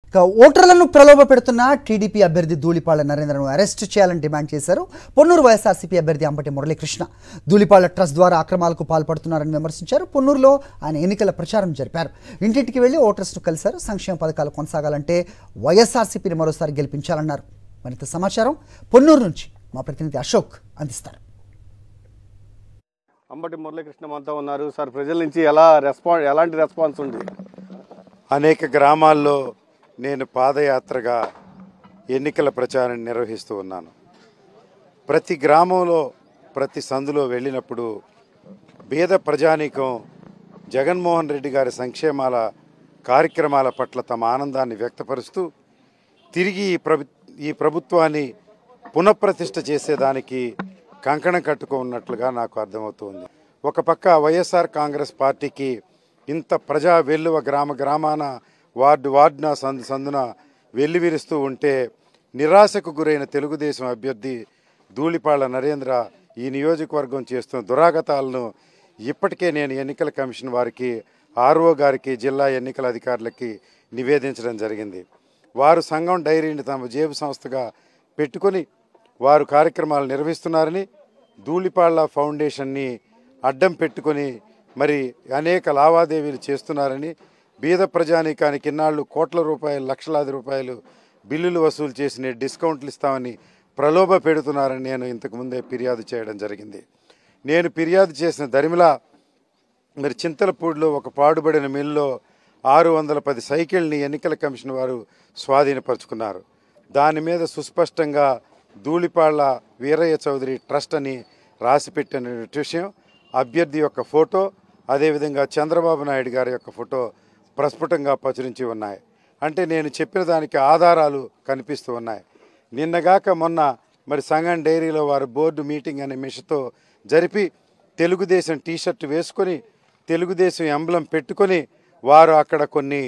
ఇక ఓటర్లను ప్రలోభ పెడుతున్న టీడీపీ అభ్యర్థి ధూళిపాళ్ల నరేంద్రను అరెస్ట్ చేయాలని డిమాండ్ చేశారు పొన్నూరు వైఎస్ఆర్సీపీ అభ్యర్థి అంబటి మురళీకృష్ణ. ధూళిపాళ్ల ట్రస్ట్ ద్వారా అక్రమాలకు పాల్పడుతున్నారని విమర్శించారు. పొన్నూరులో ఆయన ఎన్నికల ప్రచారం జరిపారు. ఇంటింటికి వెళ్లి ఓటర్స్ను కలిశారు. సంక్షేమ పథకాలు కొనసాగాలంటే వైఎస్ఆర్సీపీని మరోసారి గెలిపించాలన్నారు. మరింత సమాచారం పొన్నూరు నుంచి మా ప్రతినిధి అశోక్ అందిస్తారు. అంబటి మురళీకృష్ణ మనతో ఉన్నారు. సార్, ప్రజల నుంచి ఎలాంటి రెస్పాన్స్ ఉంది? అనేక గ్రామాల్లో నేను పాదయాత్రగా ఎన్నికల ప్రచారం నిర్వహిస్తూ ఉన్నాను. ప్రతి గ్రామంలో ప్రతి సందులో వెళ్ళినప్పుడు పేద ప్రజానీకం జగన్మోహన్ రెడ్డి గారి సంక్షేమాల కార్యక్రమాల పట్ల తమ ఆనందాన్ని వ్యక్తపరుస్తూ తిరిగి ఈ ప్రభుత్వాన్ని పునఃప్రతిష్ఠ చేసేదానికి కంకణం కట్టుకున్నట్లుగా నాకు అర్థమవుతుంది. ఒక పక్క వైఎస్ఆర్ కాంగ్రెస్ పార్టీకి ఇంత ప్రజా వెల్లువ గ్రామాన వార్డున సందున వెల్లివిరుస్తూ ఉంటే నిరాశకు గురైన తెలుగుదేశం అభ్యర్థి ధూళిపాళ్ల నరేంద్ర ఈ నియోజకవర్గం చేస్తున్న దురాగతాలను ఇప్పటికే నేను ఎన్నికల కమిషన్ వారికి, ఆర్ఓ గారికి, జిల్లా ఎన్నికల అధికారులకి నివేదించడం జరిగింది. వారు సంఘం డైరీని తమ జేబు సంస్థగా పెట్టుకొని వారు కార్యక్రమాలు నిర్వహిస్తున్నారని, ధూళిపాళ్ల ఫౌండేషన్ని అడ్డం పెట్టుకొని మరి అనేక లావాదేవీలు చేస్తున్నారని, బీద ప్రజానీకానికి ఇన్నాళ్ళు కోట్ల రూపాయలు, లక్షలాది రూపాయలు బిల్లులు వసూలు చేసి డిస్కౌంట్లు ఇస్తామని ప్రలోభ పెడుతున్నారని నేను ఇంతకుముందే ఫిర్యాదు చేయడం జరిగింది. నేను ఫిర్యాదు చేసిన దరిమిలా మరి చింతలపూడిలో ఒక పాడుబడిన మిల్లో 610 సైకిల్ని ఎన్నికల కమిషన్ వారు స్వాధీనపరుచుకున్నారు. దాని మీద సుస్పష్టంగా ధూళిపాళ్ల వీరయ్య చౌదరి ట్రస్ట్ అని రాసిపెట్టిన విషయం, అభ్యర్థి యొక్క ఫోటో, అదేవిధంగా చంద్రబాబు నాయుడు గారి యొక్క ఫోటో ప్రస్ఫుటంగా ప్రచురించి ఉన్నాయి. అంటే నేను చెప్పిన దానికి ఆధారాలు కనిపిస్తూ ఉన్నాయి. నిన్నగాక మొన్న మరి సంఘం డైరీలో వారు బోర్డు మీటింగ్ అనే మిషతో జరిపి తెలుగుదేశం టీషర్ట్ వేసుకొని తెలుగుదేశం ఎంబ్లం పెట్టుకొని వారు అక్కడ కొన్ని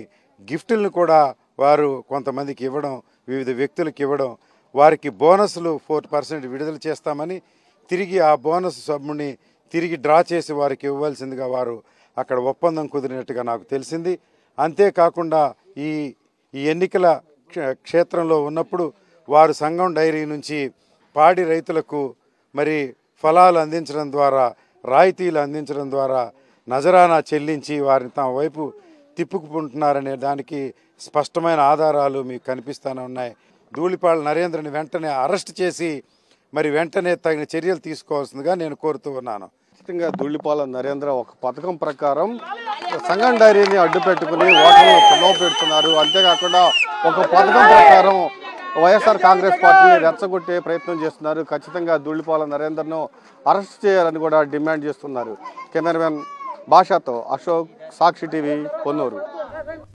గిఫ్టులను కూడా వారు కొంతమందికి ఇవ్వడం, వివిధ వ్యక్తులకు ఇవ్వడం, వారికి బోనస్లు 4% విడుదల చేస్తామని తిరిగి ఆ బోనస్ సొమ్ముని తిరిగి డ్రా చేసి వారికి ఇవ్వాల్సిందిగా వారు అక్కడ ఒప్పందం కుదిరినట్టుగా నాకు తెలిసింది. అంతేకాకుండా ఈ ఎన్నికల క్షేత్రంలో ఉన్నప్పుడు వారు సంఘం డైరీ నుంచి పాడి రైతులకు మరి ఫలాలు అందించడం ద్వారా, రాయితీలు అందించడం ద్వారా నజరానా చెల్లించి వారిని తమ వైపు తిప్పుకుంటున్నారనే దానికి స్పష్టమైన ఆధారాలు మీకు కనిపిస్తూనే ఉన్నాయి. ధూళిపాళ్ల నరేంద్రని వెంటనే అరెస్ట్ చేసి మరి వెంటనే తగిన చర్యలు తీసుకోవాల్సిందిగా నేను కోరుతూ ఉన్నాను. ఖచ్చితంగా ధూళిపాళ్ల నరేంద్ర ఒక పథకం ప్రకారం సంఘం డైరీని అడ్డు పెట్టుకుని ఓటర్లను ప్రలోభ పెడుతున్నారు. అంతేకాకుండా ఒక పథకం ప్రకారం వైఎస్ఆర్ కాంగ్రెస్ పార్టీని రెచ్చగొట్టే ప్రయత్నం చేస్తున్నారు. ఖచ్చితంగా ధూళిపాళ్ల నరేంద్రను అరెస్ట్ చేయాలని కూడా డిమాండ్ చేస్తున్నారు. కెమెరామెన్ భాషతో అశోక్, సాక్షి టీవీ, పొన్నూరు.